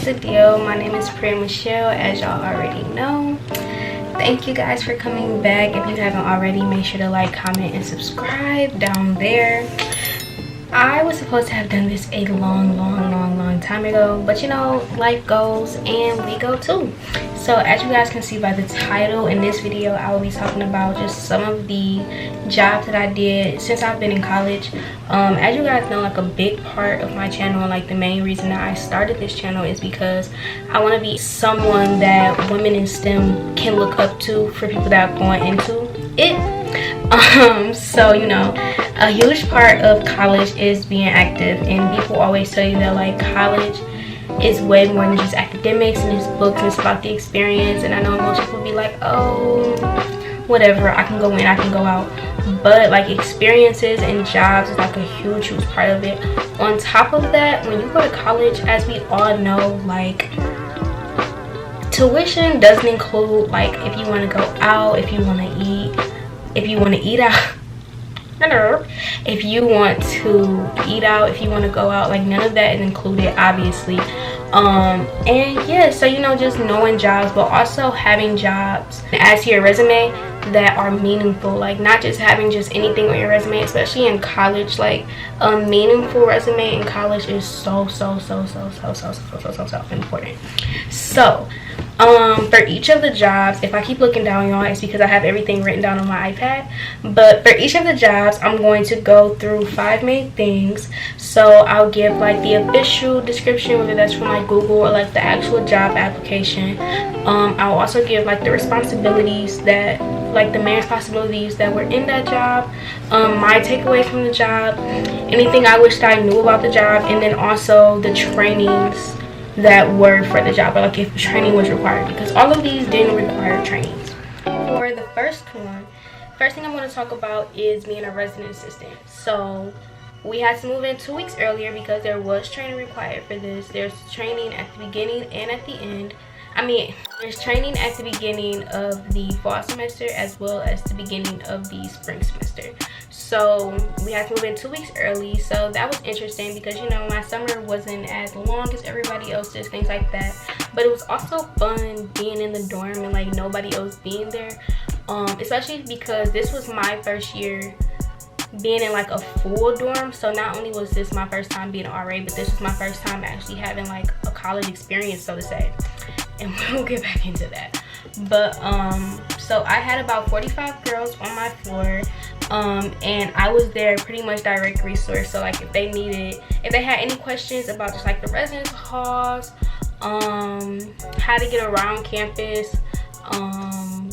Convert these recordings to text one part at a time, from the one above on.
what's the deal? My name is Priya Michele, as y'all already know. Thank you guys for coming back. If you haven't already, make sure to like, comment, and subscribe down there. I was supposed to have done this a long time ago, but you know, life goes and we go too. So as you guys can see by the title, in this video I will be talking about just some of the jobs that I did since I've been in college. As you guys know, like a big part of my channel, like the main reason that I started this channel is because I want to be someone that women in STEM can look up to for people that are going into it. So you know, a huge part of college is being active, and people always tell you that like college is way more than just academics and it's books, and it's about the experience. And I know most people be like, oh, whatever, I can go in, I can go out, but like experiences and jobs is like a huge part of it. On top of that, when you go to college, as we all know, like tuition doesn't include like if you want to go out, if you want to eat out, if you want to eat out, if you want to go out, like none of that is included, obviously. And yeah, so you know, just knowing jobs, but also having jobs as to your resume that are meaningful, like not just having just anything on your resume, especially in college. Like a meaningful resume in college is so important. So for each of the jobs, if I keep looking down, y'all, it's because I have everything written down on my iPad. But for each of the jobs, I'm going to go through 5 main things. So I'll give like the official description, whether that's from like Google or like the actual job application. I'll also give like the responsibilities that, like the main responsibilities that were in that job, my takeaways from the job, anything I wished I knew about the job, and then also the trainings that were for the job, or like if training was required, because all of these didn't require trainings. For the first one, first thing I'm going to talk about is being a resident assistant. So we had to move in 2 weeks earlier because there was training required for this. There's training at the beginning and at the end. I mean, there's training at the beginning of the fall semester as well as the beginning of the spring semester. So we had to move in 2 weeks early, so that was interesting because, you know, my summer wasn't as long as everybody else's, things like that. But it was also fun being in the dorm and like nobody else being there, especially because this was my first year being in like a full dorm. So not only was this my first time being an RA, but this was my first time actually having like a college experience, so to say. And we'll get back into that. But so I had about 45 girls on my floor, and I was their pretty much direct resource. So like if they had any questions about just like the residence halls, how to get around campus,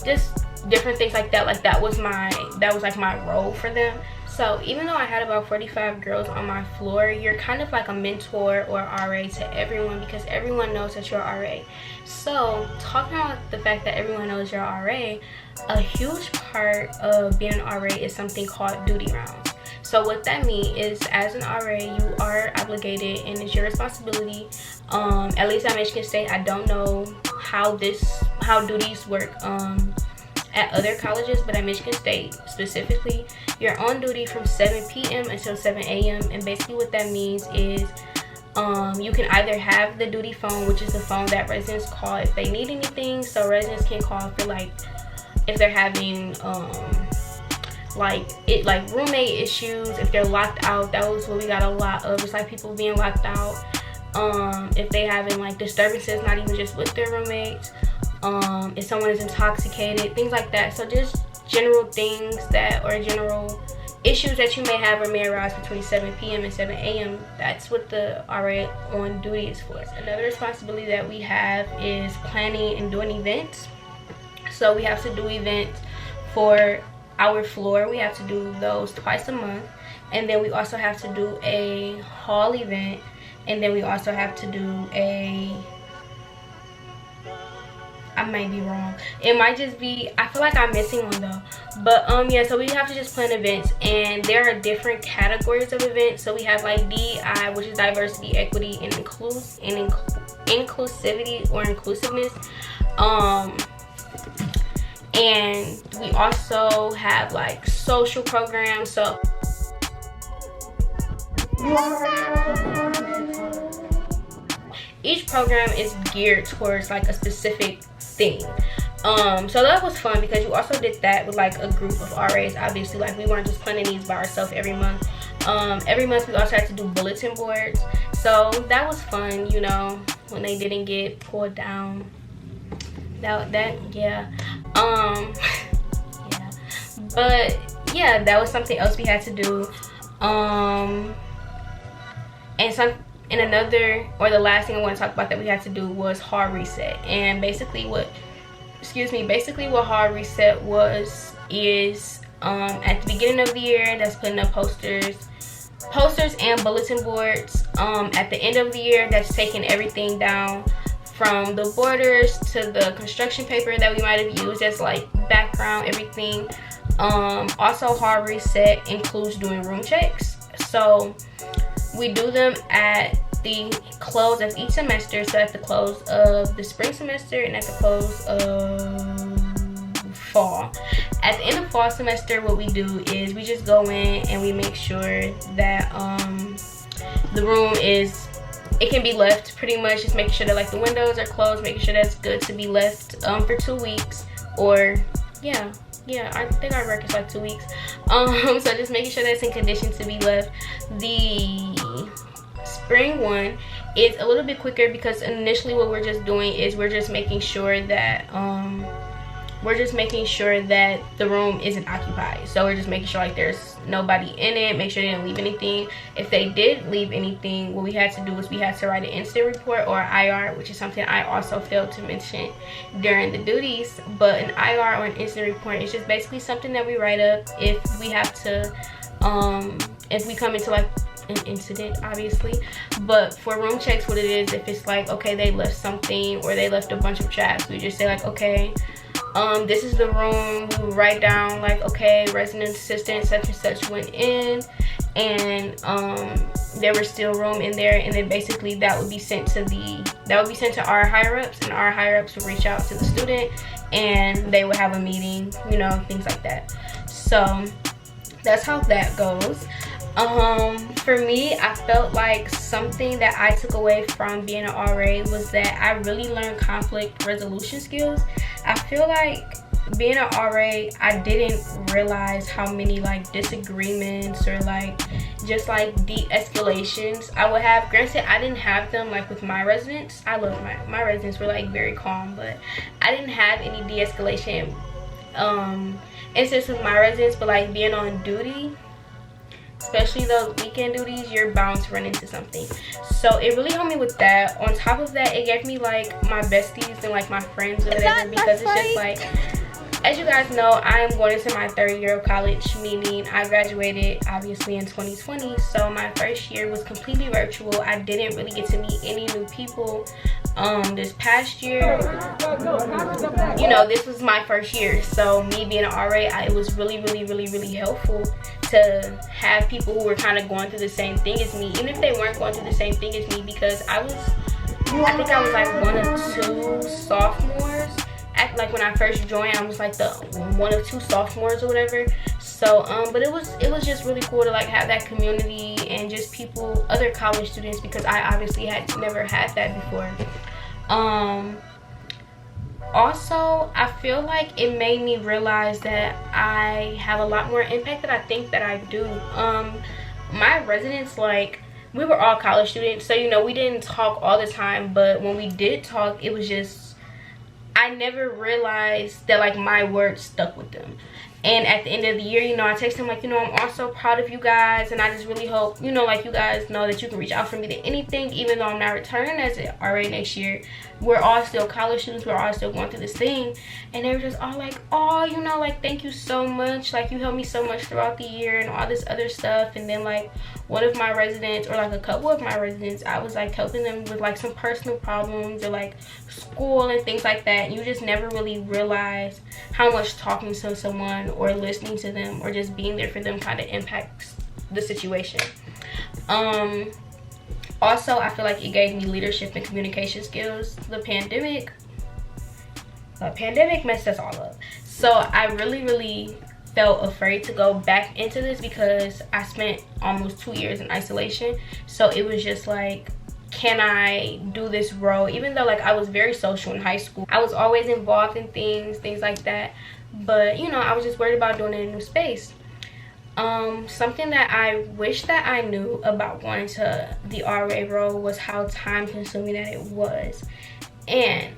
just different things like that, that was like my role for them. So even though I had about 45 girls on my floor, you're kind of like a mentor or RA to everyone, because everyone knows that you're RA. So talking about the fact that everyone knows you're RA, a huge part of being an RA is something called duty rounds. So what that means is, as an RA, you are obligated and it's your responsibility, at least at Michigan State. I don't know how duties work at other colleges, but at Michigan State specifically, you're on duty from 7 p.m. until 7 a.m. and basically what that means is you can either have the duty phone, which is the phone that residents call if they need anything. So residents can call for like if they're having like roommate issues, if they're locked out. That was what we got a lot of. It's like people being locked out, if they having like disturbances, not even just with their roommates, if someone is intoxicated, things like that. So just general things that, or general issues that you may have or may arise between 7 p.m. and 7 a.m. That's what the RA on duty is for. Another responsibility that we have is planning and doing events. So we have to do events for our floor. We have to do those twice a month, and then we also have to do a hall event, and then we also have to do I might be wrong, it might just be, I feel like I'm missing one though, but yeah, so we have to just plan events, and there are different categories of events. So we have like DEI, which is diversity, equity, and inclusivity or inclusiveness, and we also have like social programs. So each program is geared towards like a specific thing. So that was fun because you also did that with like a group of RAs. Obviously, like we weren't just planning these by ourselves every month. Every month we also had to do bulletin boards, so that was fun, you know, when they didn't get pulled down. Yeah. Yeah. But yeah, that was something else we had to do. And another, or the last thing I want to talk about that we had to do was hall reset. And basically what hall reset is at the beginning of the year, that's putting up posters and bulletin boards. At the end of the year, that's taking everything down from the borders to the construction paper that we might have used as like background, everything. Also, hall reset includes doing room checks. So we do them at the close of each semester. So at the close of the spring semester and at the close of fall. At the end of fall semester, what we do is we just go in and we make sure that the room it can be left, pretty much just making sure that like the windows are closed, making sure that's good to be left for 2 weeks, or yeah, I think our record is like 2 weeks. So just making sure that's in condition to be left. The spring one is a little bit quicker because initially what we're just doing is we're just making sure that the room isn't occupied. So we're just making sure like there's nobody in it, make sure they didn't leave anything. If they did leave anything, what we had to do was we had to write an incident report, or IR, which is something I also failed to mention during the duties. But an IR, or an incident report, is just basically something that we write up if we have to if we come into like an incident, obviously. But for room checks, what it is, if it's like, okay, they left something or they left a bunch of trash, we just say like, okay, this is the room. We would write down like, okay, resident assistant such and such went in, and there was still room in there, and then basically that would be sent to our higher ups, and our higher ups would reach out to the student and they would have a meeting, you know, things like that. So that's how that goes. For me, I felt like something that I took away from being an RA was that I really learned conflict resolution skills. I feel like being an RA, I didn't realize how many like disagreements or like just like de-escalations I would have. Granted, I didn't have them like with my residents. I love my residents were like very calm, but I didn't have any de-escalation instances with my residents. But like being on duty, especially those weekend duties, you're bound to run into something. So it really helped me with that. On top of that, it gave me like my besties and like my friends or whatever, because it's just like, as you guys know, I'm going into my 3rd year of college, meaning I graduated obviously in 2020. So my first year was completely virtual. I didn't really get to meet any new people. This past year, you know, this was my first year, so me being an RA, it was really helpful to have people who were kind of going through the same thing as me, even if they weren't going through the same thing as me, because I think I was like 1 of 2 sophomores. Like when I first joined, I was like the 1 of 2 sophomores or whatever. So but it was just really cool to like have that community and just people, other college students, because I obviously had never had that before. Also, I feel like it made me realize that I have a lot more impact than I think that I do. My residents, like, we were all college students, so you know, we didn't talk all the time, but when we did talk, it was just, I never realized that like my words stuck with them. And at the end of the year, you know, I text him like, you know, I'm also proud of you guys, and I just really hope, you know, like you guys know that you can reach out for me to anything, even though I'm not returning as an RA next year. We're all still college students, we're all still going through this thing. And they were just all like, oh, you know, like, thank you so much, like, you helped me so much throughout the year and all this other stuff. And then like one of my residents, or like a couple of my residents, I was like helping them with like some personal problems or like school and things like that. And you just never really realize how much talking to someone or listening to them or just being there for them kind of impacts the situation. Also, I feel like it gave me leadership and communication skills. The pandemic messed us all up. So I really felt afraid to go back into this because I spent almost 2 years in isolation. So it was just like, can I do this role? Even though like I was very social in high school, I was always involved in things like that, but you know, I was just worried about doing it in a new space. Something that I wish that I knew about going to the RA role was how time consuming that it was. And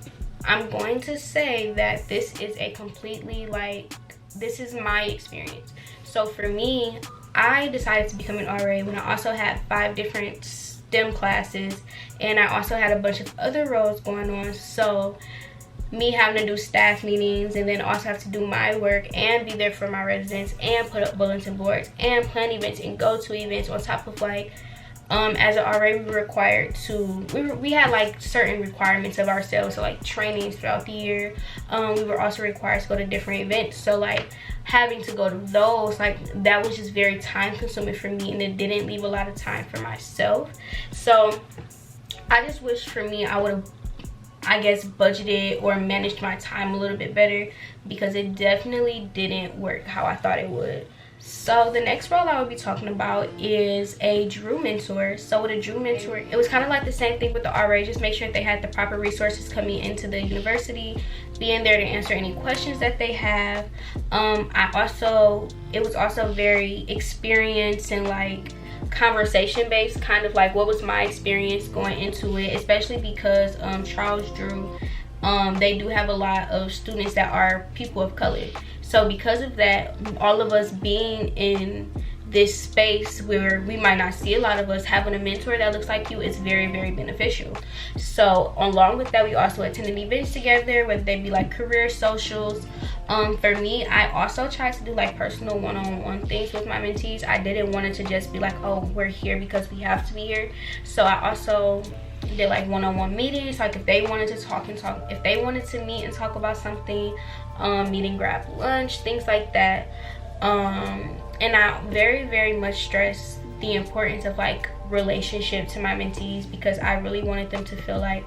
I'm going to say that this is a completely like, this is my experience. So for me, I decided to become an RA when I also had 5 different STEM classes, and I also had a bunch of other roles going on. So me having to do staff meetings and then also have to do my work and be there for my residents and put up bulletin boards and plan events and go to events on top of like, as an RA, we were required to, we had like certain requirements of ourselves, so like trainings throughout the year. We were also required to go to different events, so like having to go to those, like that was just very time consuming for me, and it didn't leave a lot of time for myself. So I just wish for me I would have, I guess, budgeted or managed my time a little bit better, because it definitely didn't work how I thought it would. So the next role I will be talking about is a Drew mentor. So with a Drew mentor, it was kind of like the same thing with the RA, just make sure they had the proper resources coming into the university, being there to answer any questions that they have. It was also very experience and like conversation based, kind of like what was my experience going into it, especially because Charles Drew, they do have a lot of students that are people of color. So because of that, all of us being in this space where we might not see a lot of us, having a mentor that looks like you is very, very beneficial. So along with that, we also attended events together, whether they be like career socials. For me, I also tried to do like personal one-on-one things with my mentees. I didn't want it to just be like, oh, we're here because we have to be here. So I also did like one-on-one meetings, like if they wanted to talk, if they wanted to meet and talk about something, meet and grab lunch, things like that. And I very, very much stress the importance of like relationship to my mentees, because I really wanted them to feel like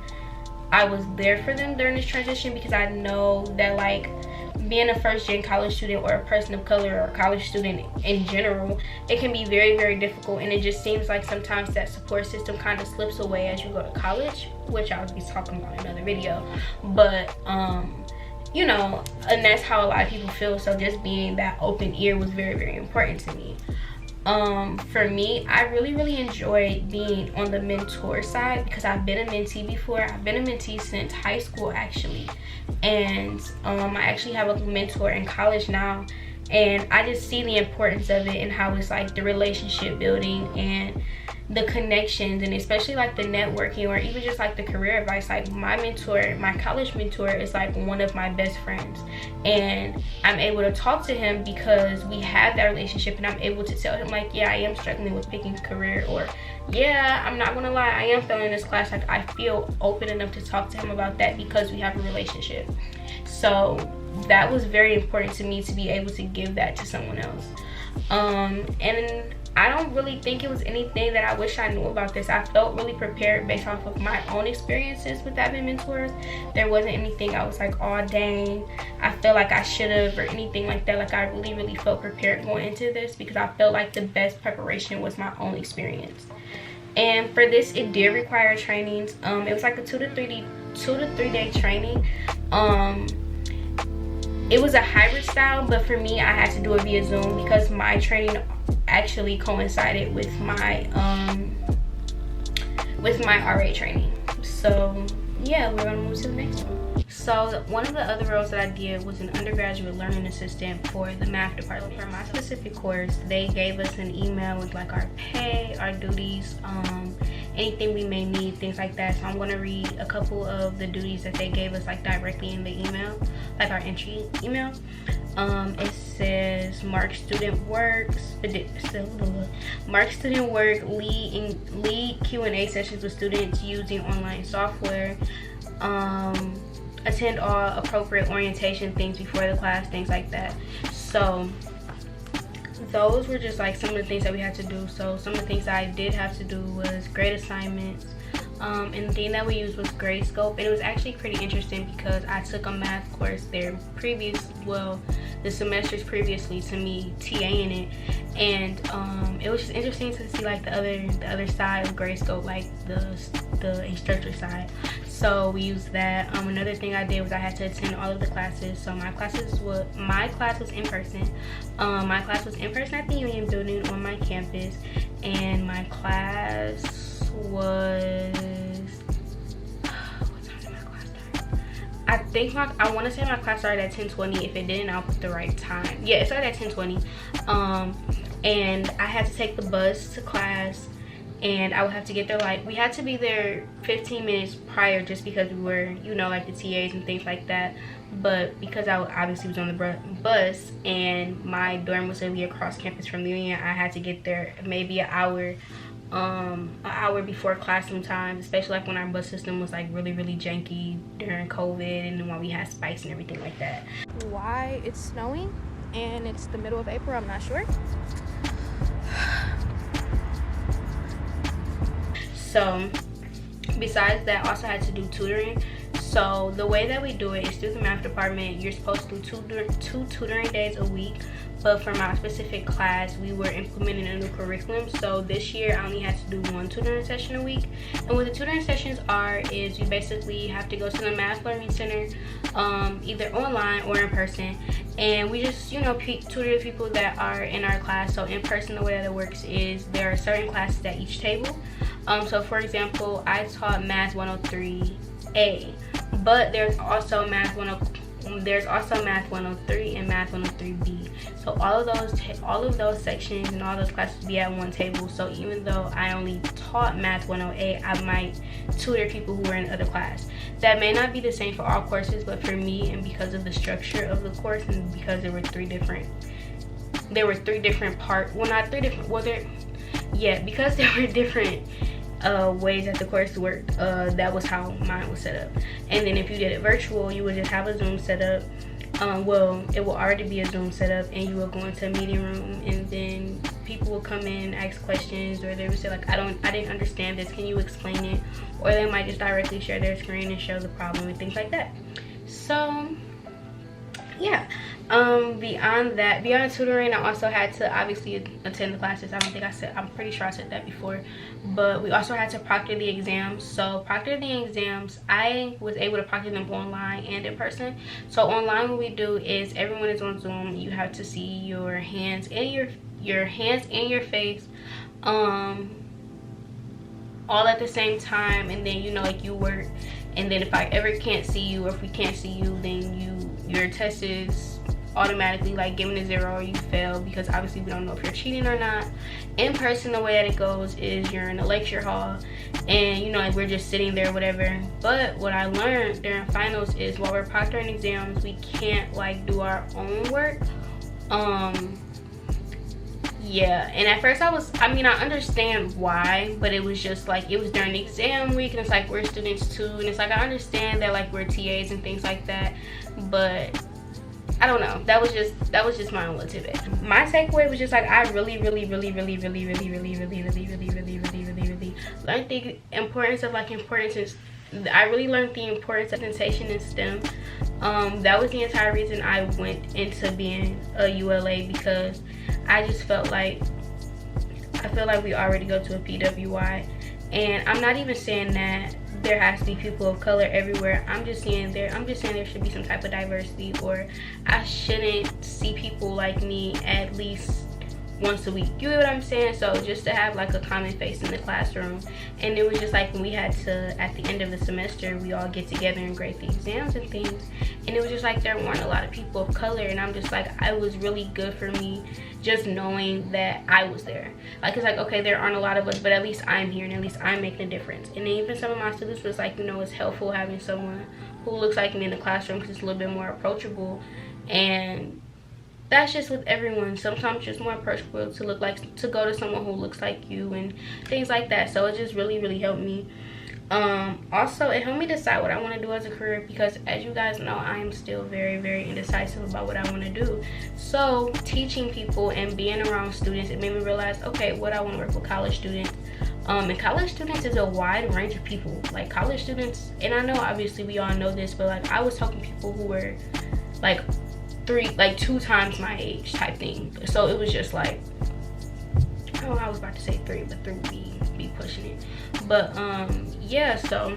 I was there for them during this transition, because I know that like being a first-gen college student or a person of color or a college student in general, it can be very, very difficult, and it just seems like sometimes that support system kind of slips away as you go to college, which I'll be talking about in another video. But you know, and that's how a lot of people feel. So just being that open ear was very, very important to me. For me, I really, really enjoyed being on the mentor side, because I've been a mentee before. I've been a mentee since high school actually, and I actually have a mentor in college now, and I just see the importance of it and how it's like the relationship building and the connections, and especially like the networking, or even just like the career advice. Like my mentor, my college mentor, is like one of my best friends, and I'm able to talk to him because we have that relationship, and I'm able to tell him like, yeah, I am struggling with picking a career, or yeah, I'm not gonna lie, I am failing this class. Like I feel open enough to talk to him about that because we have a relationship. So that was very important to me, to be able to give that to someone else. And I don't really think it was anything that I wish I knew about this. I felt really prepared based off of my own experiences with having mentors. There wasn't anything I was like, oh dang, I feel like I should have, or anything like that. Like I really, really felt prepared going into this, because I felt like the best preparation was my own experience. And for this, it did require trainings. It was like a 2 to 3 day training. It was a hybrid style, but for me, I had to do it via Zoom because my training actually coincided with my RA training. So yeah, we're gonna move to the next one. So one of the other roles that I did was an undergraduate learning assistant for the math department. For my specific course, they gave us an email with like our pay, our duties, anything we may need, things like that. So I'm gonna read a couple of the duties that they gave us like directly in the email, like our entry email. It says mark student work, lead Q&A sessions with students using online software, attend all appropriate orientation things before the class, things like that. So those were just like some of the things that we had to do. So some of the things I did have to do was grade assignments, and the thing that we used was Gradescope, and it was actually pretty interesting because I took a math course there the semesters previously to me TAing it, and it was just interesting to see like the other side of Gradescope, like the instructor side. So we used that. Another thing I did was I had to attend all of the classes. So my class was in person. My class was in person at the Union Building on my campus, and my class was, what time did my class start? I think I want to say my class started at 10:20. If it didn't, I'll put the right time. Yeah, it started at 10:20. And I had to take the bus to class, and I would have to get there, like, we had to be there 15 minutes prior just because we were, you know, like the TAs and things like that. But because I obviously was on the bus and my dorm was going to be across campus from the Union, I had to get there maybe an hour before classroom time, especially like when our bus system was like really janky during COVID and when we had spikes and everything like that. Why it's snowing and it's the middle of April, I'm not sure. So besides that, I also had to do tutoring. So the way that we do it is through the math department. You're supposed to do two tutoring days a week, but for my specific class, we were implementing a new curriculum. So this year I only had to do one tutoring session a week. And what the tutoring sessions are is you basically have to go to the Math Learning Center, either online or in person, and we just, you know, tutor the people that are in our class. So in person, the way that it works is there are certain classes at each table. So for example, I taught Math 103A, but there's also Math 103 and Math 103B. So all of those sections and all those classes be at one table. So even though I only taught Math 108, I might tutor people who are in other class. That may not be the same for all courses, but for me, and because of the structure of the course, and because there were three different parts. Well, not three different. Well, because there were different ways that the course worked, that was how mine was set up. And then if you did it virtual, you would just have a Zoom set up. Well, it will already be a Zoom setup, and you will go into a meeting room, and then people will come in and ask questions, or they would say like, I didn't understand this, can you explain it? Or they might just directly share their screen and show the problem and things like that. So yeah, beyond tutoring, I also had to obviously attend the classes. I'm pretty sure I said that before, but we also had to proctor the exams. So proctor the exams, I was able to proctor them online and in person. So online, what we do is everyone is on Zoom. You have to see your hands and your face all at the same time, and then, you know, like you work, and then if I ever can't see you, or if we can't see you, then your test is automatically like given a 0 or you fail, because obviously we don't know if you're cheating or not. In person, the way that it goes is you're in a lecture hall, and, you know, like we're just sitting there, whatever. But what I learned during finals is while we're proctoring exams, we can't like do our own work. Yeah, and at first I understand why, but it was just like, it was during the exam week, and it's like we're students too, and it's like I understand that like we're TAs and things like that, but I don't know, that was just my own little tidbit. My takeaway was just like, I really learned the importance of I really learned the importance of presentation in STEM. That was the entire reason I went into being a ULA, because I just felt like, I feel like we already go to a PWI, and I'm not even saying that there has to be people of color everywhere. I'm just saying there should be some type of diversity, or I shouldn't see people like me at least once a week. You get what I'm saying? So just to have like a common face in the classroom. And it was just like when we had to, at the end of the semester, we all get together and grade the exams and things, and it was just like there weren't a lot of people of color, and I'm just like, it was really good for me just knowing that I was there. Like, it's like, okay, there aren't a lot of us, but at least I'm here, and at least I'm making a difference. And then even some of my students was like, you know, it's helpful having someone who looks like me in the classroom, because it's a little bit more approachable. And that's just with everyone. Sometimes it's just more approachable to go to someone who looks like you and things like that. So it just really helped me. Also, it helped me decide what I want to do as a career, because as you guys know, I am still very indecisive about what I want to do. So teaching people and being around students, it made me realize, okay, what I want to work with college students. And college students is a wide range of people. Like college students, and I know obviously we all know this, but like I was talking to people who were like 2 times my age type thing. So it was just like, Oh, I was about to say 3, but 3 would be pushing it. But yeah, so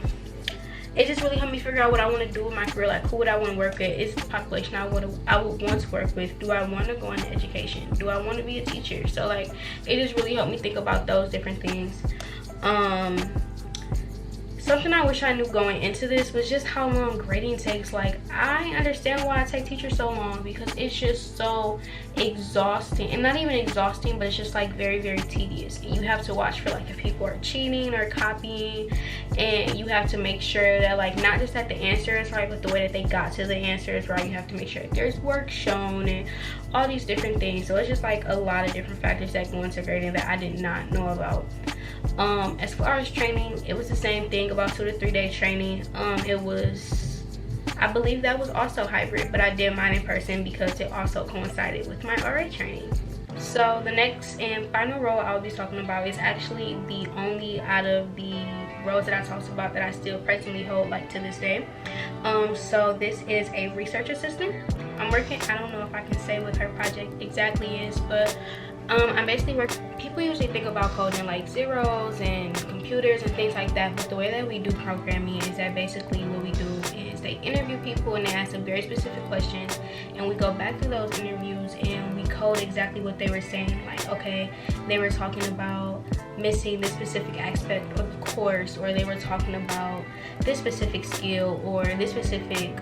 it just really helped me figure out what I want to do with my career. Like, who would I want to work with? Is the population I would want to work with? Do I want to go into education? Do I want to be a teacher? So like, it just really helped me think about those different things. Something I wish I knew going into this was just how long grading takes. Like, I understand why I take teachers so long, because it's just so exhausting. And not even exhausting, but it's just like very, very tedious. You have to watch for like if people are cheating or copying, and you have to make sure that like not just that the answer is right, but the way that they got to the answer is right. You have to make sure that there's work shown and all these different things. So it's just like a lot of different factors that go into grading that I did not know about. As far as training, it was the same thing, about 2 to 3 day training. It was, I believe that was also hybrid, but I did mine in person because it also coincided with my RA training. So the next and final role I'll be talking about is actually the only out of the roles that I talked about that I still presently hold, like to this day. So this is a research assistant. I'm working, I don't know if I can say what her project exactly is, but I'm basically working. People usually think about coding like zeros and computers and things like that, but the way that we do programming is that basically what we do is they interview people and they ask them very specific questions, and we go back through those interviews and we code exactly what they were saying. Like, okay, they were talking about missing this specific aspect of the course, or they were talking about this specific skill or this specific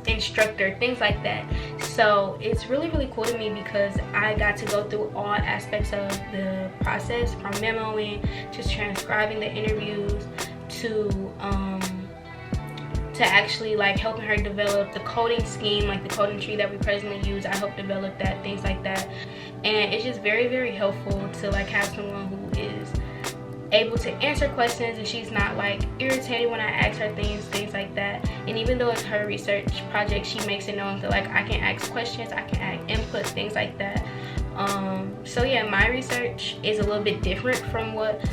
instructor, things like that. So it's really, really cool to me because I got to go through all aspects of the process, from memoing, just transcribing the interviews, to actually like helping her develop the coding scheme, like the coding tree that we presently use. I helped develop that, things like that. And it's just very, very helpful to like have someone who is able to answer questions and she's not like irritated when I ask her things like that. And even though it's her research project, she makes it known that like I can ask questions, I can add input, things like that. So yeah, my research is a little bit different from what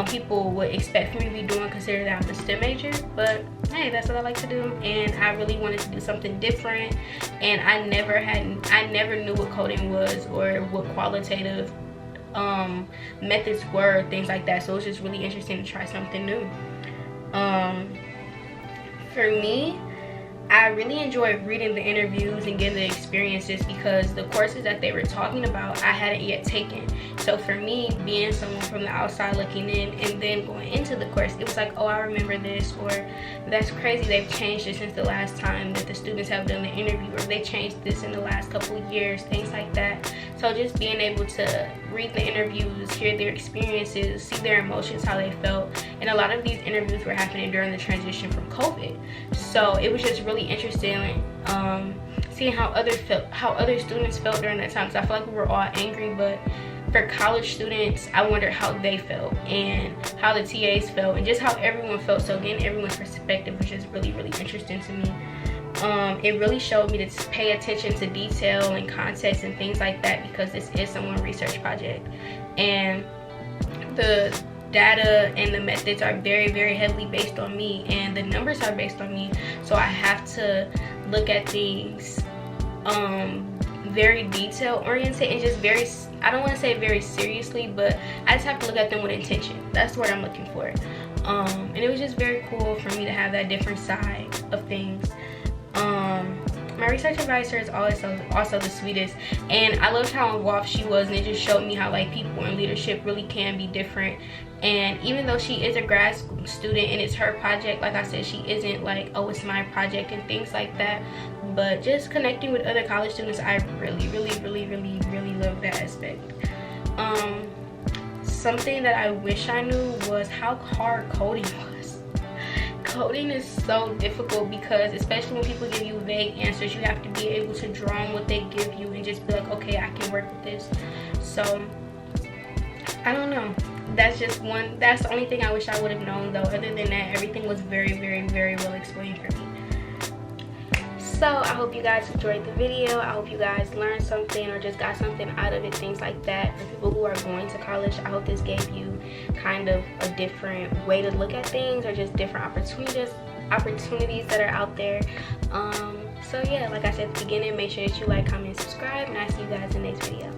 people would expect for me to be doing, considering that I'm a STEM major. But hey, that's what I like to do, and I really wanted to do something different. And I never knew what coding was or what qualitative methods were, things like that. So it was just really interesting to try something new. For me, I really enjoyed reading the interviews and getting the experiences, because the courses that they were talking about I hadn't yet taken. So for me, being someone from the outside looking in and then going into the course, it was like, oh, I remember this, or that's crazy, they've changed it since the last time that the students have done the interview, or they changed this in the last couple of years, things like that. So just being able to read the interviews, hear their experiences, see their emotions, how they felt. And a lot of these interviews were happening during the transition from COVID. So it was just really interesting seeing how other students felt during that time, because I feel like we were all angry, but for college students, I wondered how they felt and how the TAs felt and just how everyone felt. So again, everyone's perspective was just really, really interesting to me. It really showed me to pay attention to detail and context and things like that, because this is someone's research project, and the data and the methods are very, very heavily based on me, and the numbers are based on me. So I have to look at things very detail oriented and just very, I don't want to say very seriously, but I just have to look at them with intention. That's what I'm looking for. And it was just very cool for me to have that different side of things. My research advisor is also the sweetest, and I loved how involved she was, and it just showed me how like people in leadership really can be different. And even though she is a grad student and it's her project, like I said, she isn't like, oh, it's my project and things like that. But just connecting with other college students, I really, really, really, really, really love that aspect. Something that I wish I knew was how hard coding was. Coding is so difficult, because especially when people give you vague answers, you have to be able to draw on what they give you and just be like, okay, I can work with this. So I don't know, that's the only thing I wish I would have known though. Other than that, everything was very, very, very well explained for me. So I hope you guys enjoyed the video. I hope you guys learned something or just got something out of it, things like that. For people who are going to college, I hope this gave you kind of a different way to look at things, or just different opportunities that are out there. So yeah, like I said at the beginning, make sure that you like, comment, and subscribe, and I'll see you guys in the next video.